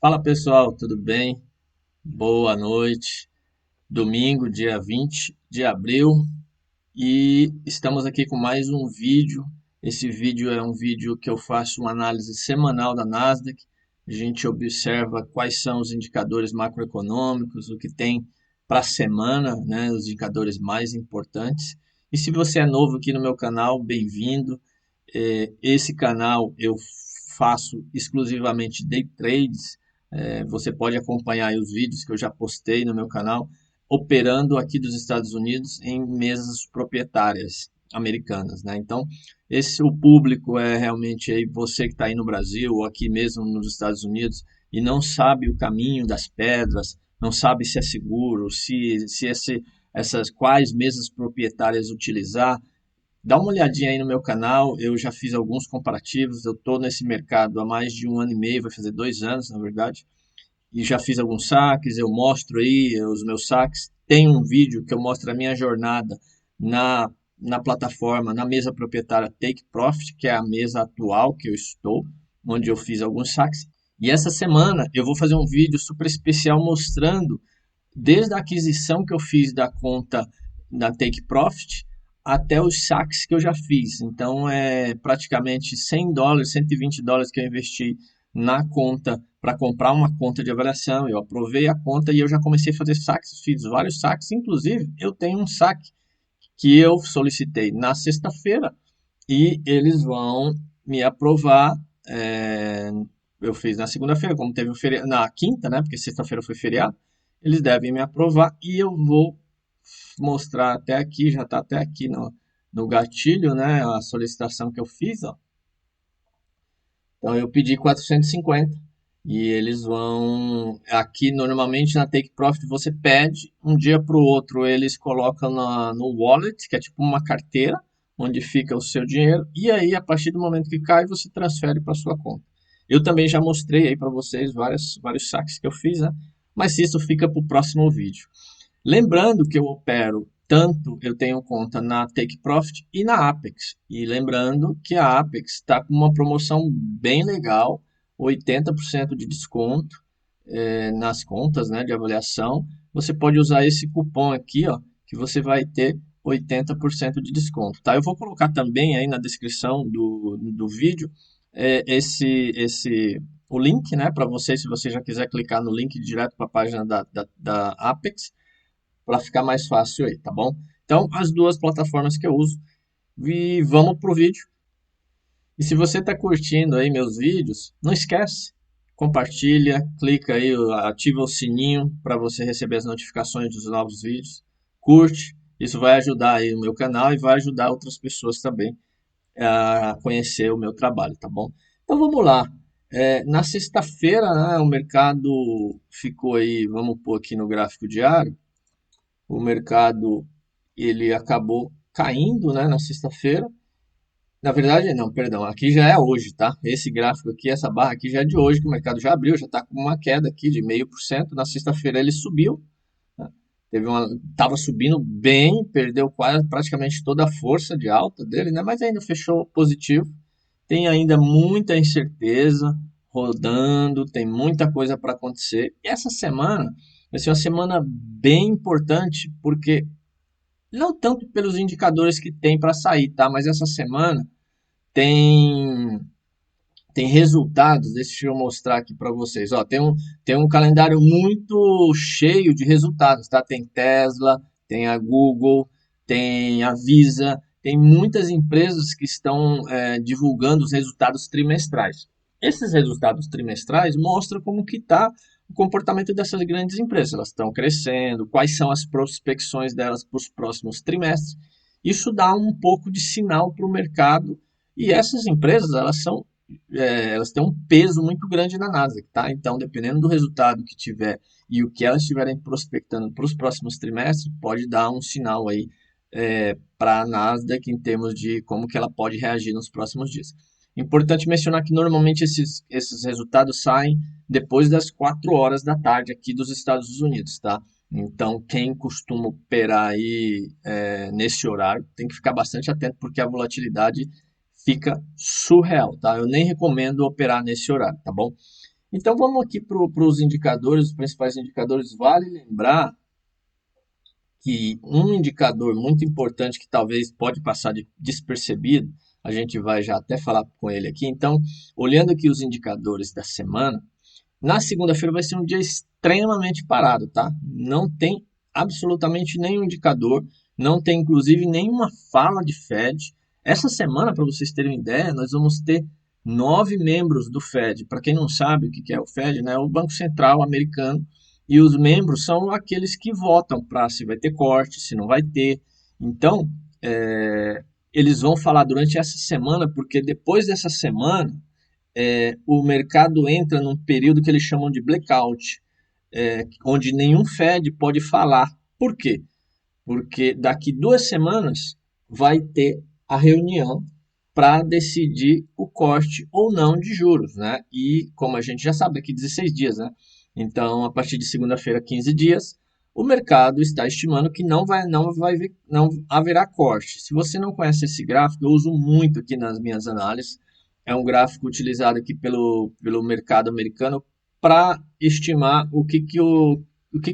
Fala pessoal, tudo bem? Boa noite. Domingo, dia 20 de abril, e estamos aqui com mais um vídeo. Esse vídeo é um vídeo que eu faço uma análise semanal da Nasdaq. A gente observa quais são os indicadores macroeconômicos, o que tem para a semana, né, os indicadores mais importantes. E se você é novo aqui no meu canal, bem-vindo. Esse canal eu faço exclusivamente day trades. Você pode acompanhar aí os vídeos que eu já postei no meu canal, operando aqui dos Estados Unidos em mesas proprietárias americanas, né? Então, esse o público é realmente aí você que está aí no Brasil ou aqui mesmo nos Estados Unidos e não sabe o caminho das pedras, não sabe se é seguro, essas quais mesas proprietárias utilizar. Dá uma olhadinha aí no meu canal, eu já fiz alguns comparativos, eu estou nesse mercado há mais de um ano e meio, vai fazer 2 anos na verdade, e já fiz alguns saques, eu mostro aí os meus saques. Tem um vídeo que eu mostro a minha jornada na, na plataforma, na mesa proprietária Take Profit, que é a mesa atual que eu estou, onde eu fiz alguns saques. E essa semana eu vou fazer um vídeo super especial mostrando desde a aquisição que eu fiz da conta da Take Profit até os saques que eu já fiz. Então, é praticamente $100, $120 que eu investi na conta para comprar uma conta de avaliação. Eu aprovei a conta e eu já comecei a fazer saques, fiz vários saques. Inclusive, eu tenho um saque que eu solicitei na sexta-feira e eles vão me aprovar. Eu fiz na segunda-feira, como teve o feriado, na quinta, né? Porque sexta-feira foi feriado. Eles devem me aprovar e eu vou mostrar até aqui, já está até aqui no gatilho, né? A solicitação que eu fiz, ó. Então eu pedi 450 e eles vão aqui normalmente na Take Profit você pede um dia para o outro, eles colocam no wallet, que é tipo uma carteira onde fica o seu dinheiro, e aí a partir do momento que cai você transfere para sua conta. Eu também já mostrei aí para vocês vários saques que eu fiz, né? Mas isso fica para o próximo vídeo. Lembrando que eu opero tanto, eu tenho conta na Take Profit e na Apex. E lembrando que a Apex está com uma promoção bem legal, 80% de desconto nas contas, né, de avaliação. Você pode usar esse cupom aqui, ó, que você vai ter 80% de desconto, tá? Eu vou colocar também aí na descrição do vídeo o link, né, para você, se você já quiser clicar no link direto para a página da Apex, para ficar mais fácil aí, tá bom? Então, as duas plataformas que eu uso. E vamos pro vídeo. E se você está curtindo aí meus vídeos, não esquece, compartilha, clica aí, ativa o sininho para você receber as notificações dos novos vídeos. Curte, isso vai ajudar aí o meu canal e vai ajudar outras pessoas também a conhecer o meu trabalho, tá bom? Então vamos lá. Na sexta-feira, né, o mercado ficou aí, vamos pôr aqui no gráfico diário, o mercado ele acabou caindo, né, na sexta-feira. Na verdade, não, perdão, aqui já é hoje, tá? Esse gráfico aqui, essa barra aqui já é de hoje, que o mercado já abriu, já está com uma queda aqui de 0,5%. Na sexta-feira ele subiu, né? Tava subindo bem, perdeu quase praticamente toda a força de alta dele, né? Mas ainda fechou positivo. Tem ainda muita incerteza rodando, tem muita coisa para acontecer. E essa semana vai ser uma semana bem importante, porque não tanto pelos indicadores que tem para sair, tá? Mas essa semana tem tem resultados. Deixa eu mostrar aqui para vocês. Ó, tem um calendário muito cheio de resultados, tá? Tem Tesla, tem a Google, tem a Visa, tem muitas empresas que estão divulgando os resultados trimestrais. Esses resultados trimestrais mostram como que está o comportamento dessas grandes empresas. Elas estão crescendo, quais são as prospecções delas para os próximos trimestres. Isso dá um pouco de sinal para o mercado e essas empresas elas têm um peso muito grande na Nasdaq, tá? Então, dependendo do resultado que tiver e o que elas estiverem prospectando para os próximos trimestres, pode dar um sinal aí para a Nasdaq em termos de como que ela pode reagir nos próximos dias. Importante mencionar que normalmente esses resultados saem depois das 4 horas da tarde aqui dos Estados Unidos, tá? Então, quem costuma operar aí nesse horário tem que ficar bastante atento porque a volatilidade fica surreal, tá? Eu nem recomendo operar nesse horário, tá bom? Então vamos aqui para os indicadores, os principais indicadores. Vale lembrar que um indicador muito importante que talvez pode passar despercebido, a gente vai já até falar com ele aqui. Então, olhando aqui os indicadores da semana, na segunda-feira vai ser um dia extremamente parado, tá? Não tem absolutamente nenhum indicador, não tem inclusive nenhuma fala de Fed. Essa semana, para vocês terem uma ideia, nós vamos ter 9 membros do Fed. Para quem não sabe o que é o Fed, né? É o Banco Central americano. E os membros são aqueles que votam para se vai ter corte, se não vai ter. Então, eles vão falar durante essa semana, porque depois dessa semana o mercado entra num período que eles chamam de blackout, onde nenhum Fed pode falar. Por quê? Porque daqui 2 semanas vai ter a reunião para decidir o corte ou não de juros, né? E como a gente já sabe, daqui 16 dias, né? Então, a partir de segunda-feira, 15 dias, o mercado está estimando que não haverá corte. Se você não conhece esse gráfico, eu uso muito aqui nas minhas análises. É um gráfico utilizado aqui pelo mercado americano para estimar o que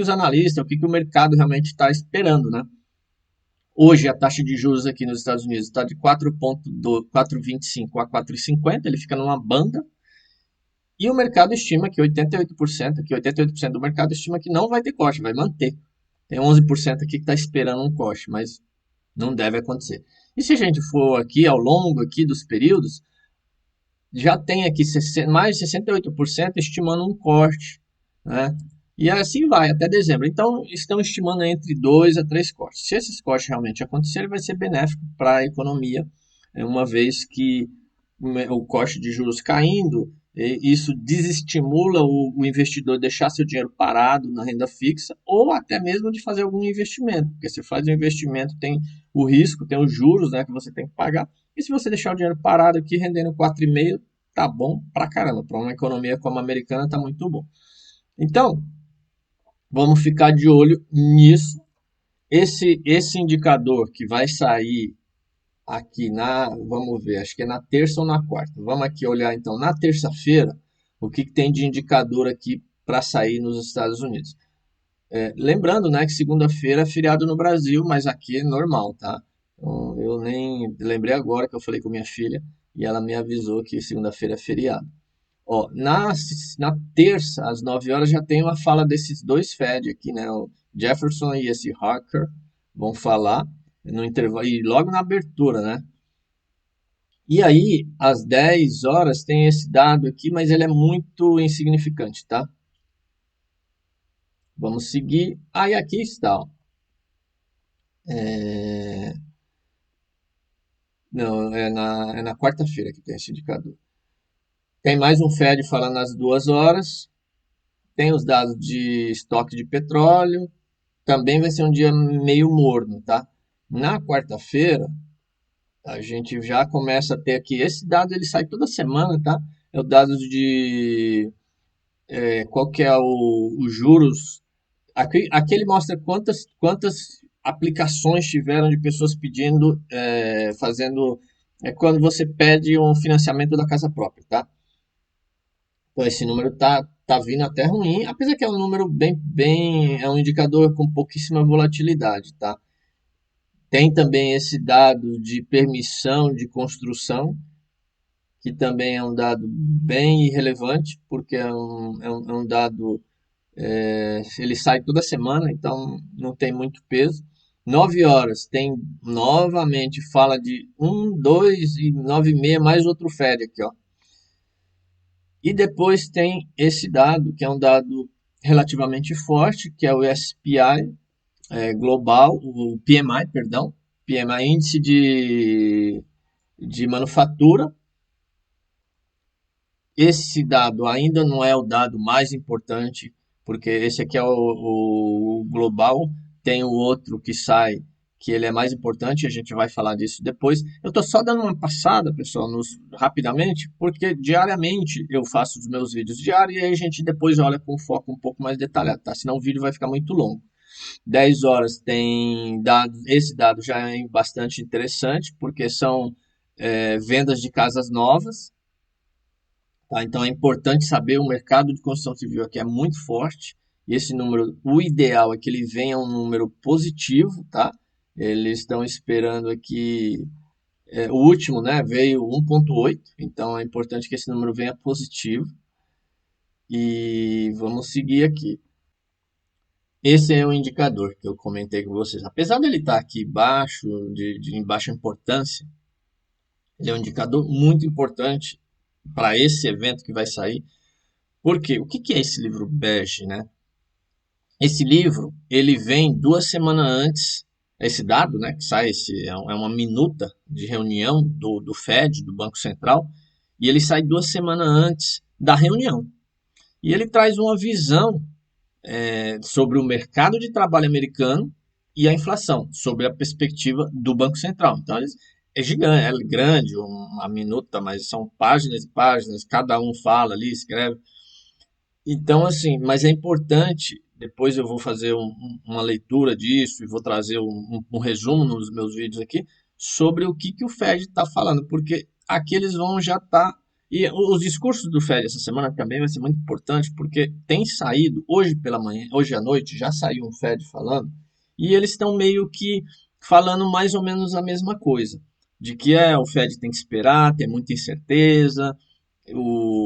os analistas, o que o mercado realmente está esperando, né? Hoje a taxa de juros aqui nos Estados Unidos está de 4,25 a 4,50, ele fica numa banda, e o mercado estima que 88% do mercado estima que não vai ter corte, vai manter. Tem 11% aqui que está esperando um corte, mas não deve acontecer. E se a gente for aqui ao longo aqui dos períodos, já tem aqui mais de 68% estimando um corte, né? E assim vai até dezembro. Então, estão estimando entre 2 a 3 cortes. Se esses cortes realmente acontecerem, vai ser benéfico para a economia, uma vez que o corte de juros caindo, isso desestimula o investidor deixar seu dinheiro parado na renda fixa ou até mesmo de fazer algum investimento. Porque se faz um investimento, tem o risco, tem os juros, né, que você tem que pagar. E se você deixar o dinheiro parado aqui, rendendo 4,5, tá bom pra caramba. Para uma economia como a americana, tá muito bom. Então, vamos ficar de olho nisso. Esse indicador que vai sair aqui vamos ver, acho que é na terça ou na quarta. Vamos aqui olhar então na terça-feira o que tem de indicador aqui para sair nos Estados Unidos. Lembrando, né, que segunda-feira é feriado no Brasil, mas aqui é normal, tá? Então, eu nem lembrei agora que eu falei com minha filha e ela me avisou que segunda-feira é feriado. Ó, na terça, às 9 horas, já tem uma fala desses dois Fed aqui, né? O Jefferson e esse Harker vão falar no intervalo e logo na abertura, né? E aí, às 10 horas, tem esse dado aqui, mas ele é muito insignificante, tá? Vamos seguir. Aí aqui está, ó. É... Não, é na quarta-feira que tem esse indicador. Tem mais um Fed falando às 2 horas. Tem os dados de estoque de petróleo. Também vai ser um dia meio morno, tá? Na quarta-feira, a gente já começa a ter aqui. Esse dado ele sai toda semana, tá? É o dado de qual que é os juros. Aqui ele mostra quantas aplicações tiveram de pessoas pedindo, fazendo. Quando você pede um financiamento da casa própria, tá? Então esse número tá vindo até ruim, apesar que é um número é um indicador com pouquíssima volatilidade, tá? Tem também esse dado de permissão de construção, que também é um dado bem irrelevante, porque é um dado, ele sai toda semana, então não tem muito peso. 9 horas tem novamente fala de 1, 2 e 9,6, mais outro Fed aqui, ó. E depois tem esse dado, que é um dado relativamente forte, que é o SPI global, o PMI, perdão, PMI, índice de manufatura. Esse dado ainda não é o dado mais importante, porque esse aqui é o global, tem o outro que sai, que ele é mais importante, a gente vai falar disso depois. Eu estou só dando uma passada, pessoal, rapidamente, porque diariamente eu faço os meus vídeos diários e aí a gente depois olha com foco um pouco mais detalhado, tá? Senão o vídeo vai ficar muito longo. 10 horas tem dados, esse dado já é bastante interessante, porque são vendas de casas novas. tá? Então é importante saber, o mercado de construção civil aqui é muito forte, e esse número, o ideal é que ele venha um número positivo, tá? Eles estão esperando aqui, o último, né, veio 1,8, então é importante que esse número venha positivo, e vamos seguir aqui. Esse é o indicador que eu comentei com vocês. Apesar dele estar aqui baixo, em baixa importância, ele é um indicador muito importante para esse evento que vai sair. Por quê? O que que é esse livro bege, né? Esse livro, ele vem 2 semanas antes, esse dado, né, que sai, é uma minuta de reunião do Fed, do Banco Central, e ele sai 2 semanas antes da reunião. E ele traz uma visão sobre o mercado de trabalho americano e a inflação, sobre a perspectiva do Banco Central. Então, é gigante, é grande, uma minuta, mas são páginas e páginas, cada um fala ali, escreve. Então, assim, mas é importante, depois eu vou fazer uma leitura disso e vou trazer um resumo nos meus vídeos aqui, sobre o que o Fed está falando, porque aqui eles vão já estar. E os discursos do Fed essa semana também vai ser muito importante, porque tem saído, hoje pela manhã, hoje à noite, já saiu um Fed falando, e eles estão meio que falando mais ou menos a mesma coisa, de que o Fed tem que esperar, tem muita incerteza,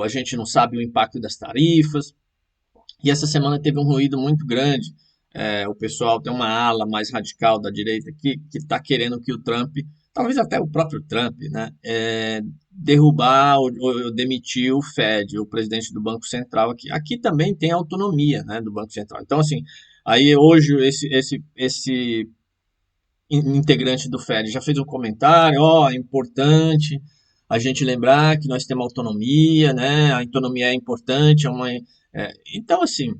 a gente não sabe o impacto das tarifas, e essa semana teve um ruído muito grande. O pessoal tem uma ala mais radical da direita que está querendo que o Trump, talvez até o próprio Trump, né, derrubar ou demitir o Fed, o presidente do Banco Central aqui. Aqui também tem autonomia, né, do Banco Central. Então, assim, aí hoje esse integrante do Fed já fez um comentário, é importante a gente lembrar que nós temos autonomia, né? A autonomia é importante, então assim,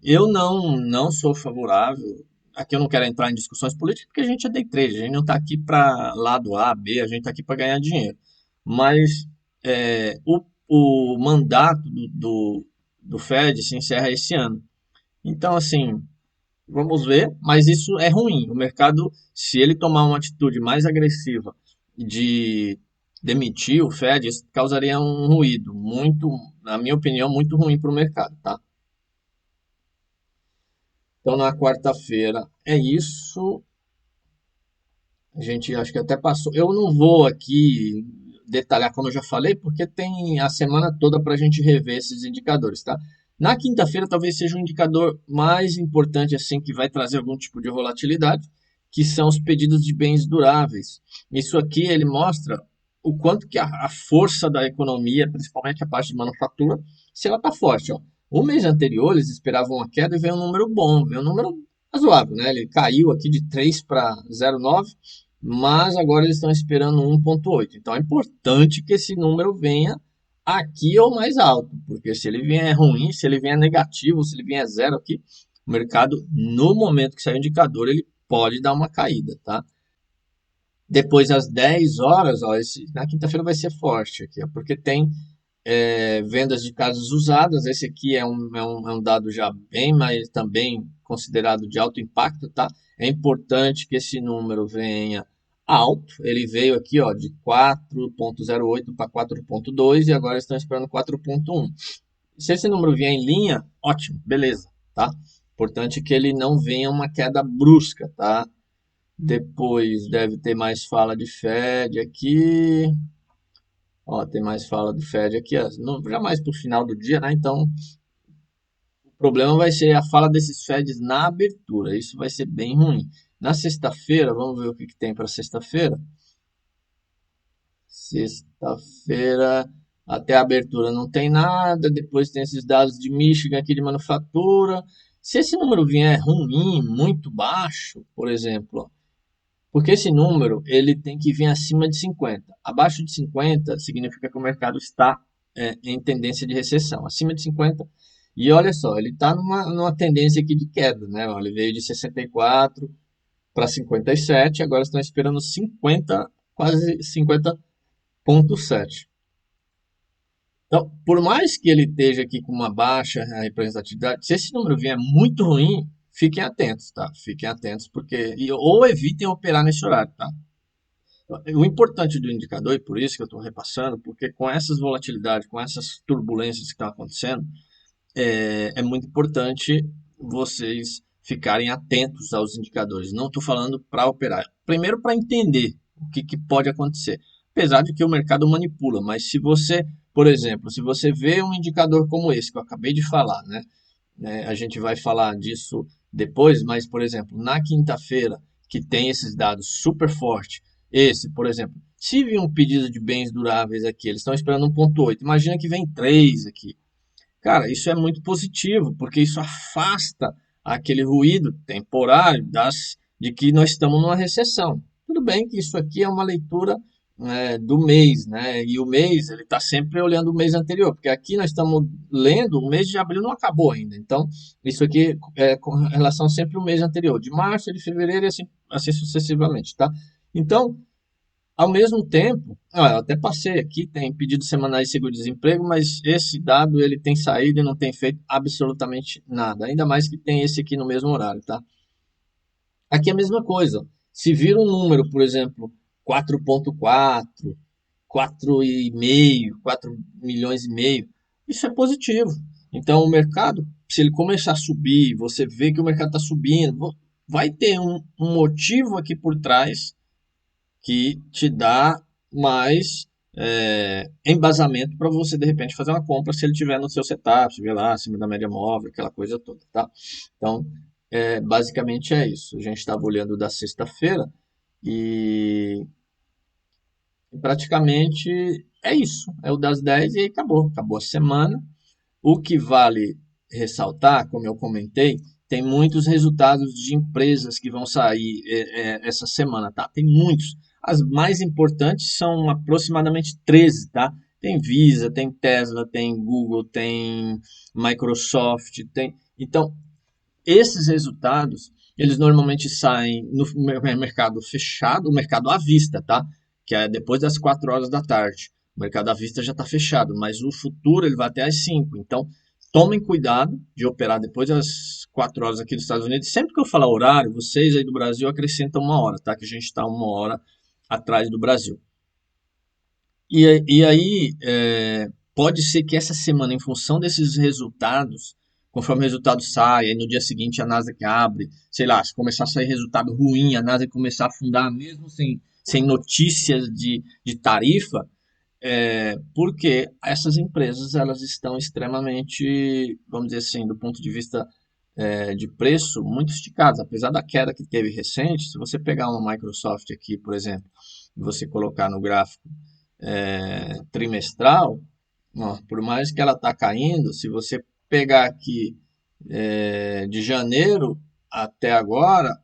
eu não sou favorável. Aqui eu não quero entrar em discussões políticas porque a gente é day trade, a gente não está aqui para lado A, B, a gente está aqui para ganhar dinheiro. Mas o mandato do Fed se encerra esse ano. Então, assim, vamos ver, mas isso é ruim. O mercado, se ele tomar uma atitude mais agressiva de demitir o Fed, isso causaria um ruído muito, na minha opinião, muito ruim para o mercado, tá? Então, na quarta-feira é isso. A gente acho que até passou. Eu não vou aqui detalhar, como eu já falei, porque tem a semana toda para a gente rever esses indicadores, tá? Na quinta-feira talvez seja o indicador mais importante, assim, que vai trazer algum tipo de volatilidade, que são os pedidos de bens duráveis. Isso aqui ele mostra o quanto que a força da economia, principalmente a parte de manufatura, se ela está forte, ó. O mês anterior eles esperavam uma queda e veio um número bom, veio um número razoável, né? Ele caiu aqui de 3 para 0,9, mas agora eles estão esperando 1,8. Então é importante que esse número venha aqui ou mais alto, porque se ele vier ruim, se ele vier negativo, se ele vier zero aqui, o mercado, no momento que sair o indicador, ele pode dar uma caída, tá? Depois, às 10 horas, ó, na quinta-feira vai ser forte aqui, ó, porque tem vendas de casas usadas. Esse aqui é um dado já bem, mas também considerado de alto impacto, tá? É importante que esse número venha alto. Ele veio aqui, ó, de 4,08 para 4,2 e agora estão esperando 4,1. Se esse número vier em linha, ótimo, beleza, tá? Importante que ele não venha uma queda brusca, tá? Depois deve ter mais fala de Fed aqui. Ó, tem mais fala do Fed aqui, ó, já mais para o final do dia, né? Então, o problema vai ser a fala desses Feds na abertura. Isso vai ser bem ruim. Na sexta-feira, vamos ver o que tem para sexta-feira. Sexta-feira, até a abertura não tem nada. Depois tem esses dados de Michigan aqui de manufatura. Se esse número vier ruim, muito baixo, por exemplo, ó, porque esse número ele tem que vir acima de 50. Abaixo de 50 significa que o mercado está em tendência de recessão. Acima de 50, e olha só, ele está numa tendência aqui de queda, né? Ele veio de 64 para 57, agora estão esperando 50, quase 50,7. Então, por mais que ele esteja aqui com uma baixa representatividade, se esse número vier muito ruim, fiquem atentos, tá? Fiquem atentos, ou evitem operar nesse horário, tá? O importante do indicador, e por isso que eu estou repassando, porque com essas volatilidades, com essas turbulências que estão acontecendo, é muito importante vocês ficarem atentos aos indicadores. Não estou falando para operar. Primeiro, para entender o que pode acontecer. Apesar de que o mercado manipula, mas se você, por exemplo, se você vê um indicador como esse que eu acabei de falar, né? A gente vai falar disso depois, mas, por exemplo, na quinta-feira, que tem esses dados super fortes, esse, por exemplo, se vir um pedido de bens duráveis aqui, eles estão esperando 1,8, imagina que vem 3 aqui. Cara, isso é muito positivo, porque isso afasta aquele ruído temporário de que nós estamos numa recessão. Tudo bem que isso aqui é uma leitura do mês, né? E o mês, ele está sempre olhando o mês anterior, porque aqui nós estamos lendo, o mês de abril não acabou ainda. Então, isso aqui é com relação sempre ao mês anterior, de março, de fevereiro e assim sucessivamente, tá? Então, ao mesmo tempo, eu até passei aqui, tem pedidos semanais de seguro-desemprego, mas esse dado ele tem saído e não tem feito absolutamente nada. Ainda mais que tem esse aqui no mesmo horário, tá? Aqui é a mesma coisa. Se vir um número, por exemplo, 4,4, 4,5, 4 milhões e meio, isso é positivo. Então o mercado, se ele começar a subir, você vê que o mercado está subindo, vai ter um motivo aqui por trás que te dá mais embasamento para você de repente fazer uma compra se ele tiver no seu setup, se vê lá acima da média móvel, aquela coisa toda, tá? Então, basicamente é isso. A gente estava olhando da sexta-feira e praticamente é isso. É o das 10 e aí acabou. Acabou a semana. O que vale ressaltar, como eu comentei, tem muitos resultados de empresas que vão sair essa semana, tá? Tem muitos. As mais importantes são aproximadamente 13, tá? Tem Visa, tem Tesla, tem Google, tem Microsoft, tem. Então, esses resultados, eles normalmente saem no mercado fechado, o mercado à vista, tá? Que é depois das 4 horas da tarde. O mercado à vista já está fechado, mas o futuro ele vai até às 5. Então, tomem cuidado de operar depois das 4 horas aqui dos Estados Unidos. Sempre que eu falar horário, vocês aí do Brasil acrescentam 1 hora, tá? Que a gente está 1 hora atrás do Brasil. E aí, pode ser que essa semana, em função desses resultados, conforme o resultado sai, aí no dia seguinte a Nasdaq abre, sei lá, se começar a sair resultado ruim, a Nasdaq começar a afundar, mesmo sem notícias de tarifa, porque essas empresas elas estão extremamente, vamos dizer assim, do ponto de vista de preço, muito esticadas. Apesar da queda que teve recente, se você pegar uma Microsoft aqui, por exemplo, e você colocar no gráfico trimestral, ó, por mais que ela está caindo, se você pegar aqui de janeiro até agora,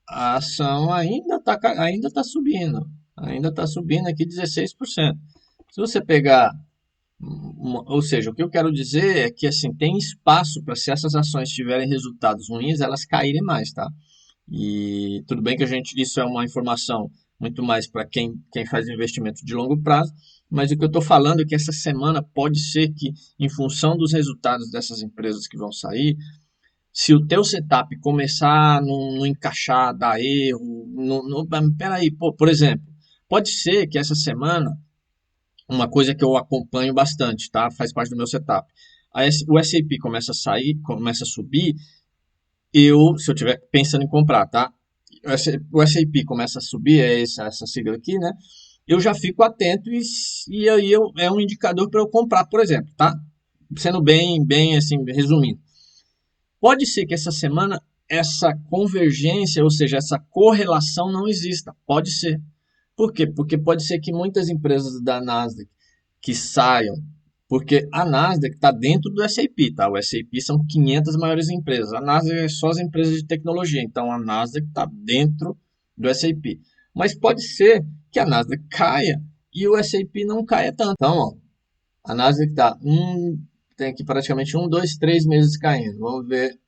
a ação ainda está subindo aqui 16%. Se você pegar, ou seja, o que eu quero dizer é que assim tem espaço para se essas ações tiverem resultados ruins, elas caírem mais, tá? E tudo bem que isso é uma informação muito mais para quem faz investimento de longo prazo, mas o que eu estou falando é que essa semana pode ser que, em função dos resultados dessas empresas que vão sair, se o teu setup começar a não encaixar, dar erro, peraí, por exemplo, pode ser que essa semana, uma coisa que eu acompanho bastante, tá? Faz parte do meu setup. O S&P começa a sair, começa a subir, se eu estiver pensando em comprar, tá? O S&P começa a subir, essa sigla aqui, né? Eu já fico atento e aí é um indicador para eu comprar, por exemplo, tá? Sendo bem assim, resumindo. Pode ser que essa semana essa convergência, ou seja, essa correlação não exista. Pode ser. Por quê? Porque pode ser que muitas empresas da Nasdaq que saiam, porque a Nasdaq está dentro do S&P, tá? O S&P são 500 maiores empresas. A Nasdaq é só as empresas de tecnologia, então a Nasdaq está dentro do S&P. Mas pode ser que a Nasdaq caia e o S&P não caia tanto. Então, ó, a Nasdaq está tem aqui praticamente 2, 3 meses caindo. Vamos ver.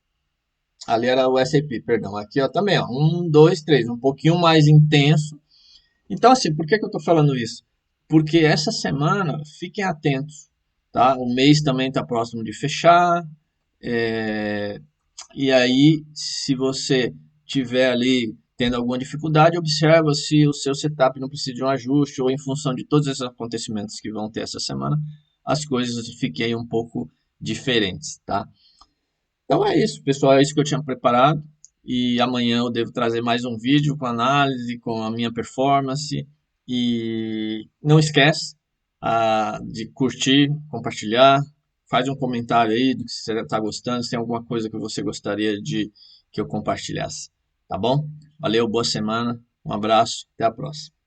Ali era o S&P, perdão. Aqui ó, também, ó, 2, 3, um pouquinho mais intenso. Então, assim, por que eu estou falando isso? Porque essa semana, fiquem atentos, tá? O mês também está próximo de fechar, e aí, se você tiver ali, tendo alguma dificuldade, observa se o seu setup não precisa de um ajuste ou em função de todos esses acontecimentos que vão ter essa semana, as coisas fiquem um pouco diferentes, tá? Então é isso, pessoal, é isso que eu tinha preparado e amanhã eu devo trazer mais um vídeo com análise, com a minha performance e não esquece de curtir, compartilhar, faz um comentário aí do que você está gostando, se tem alguma coisa que você gostaria de que eu compartilhasse, tá bom? Valeu, boa semana, um abraço, até a próxima.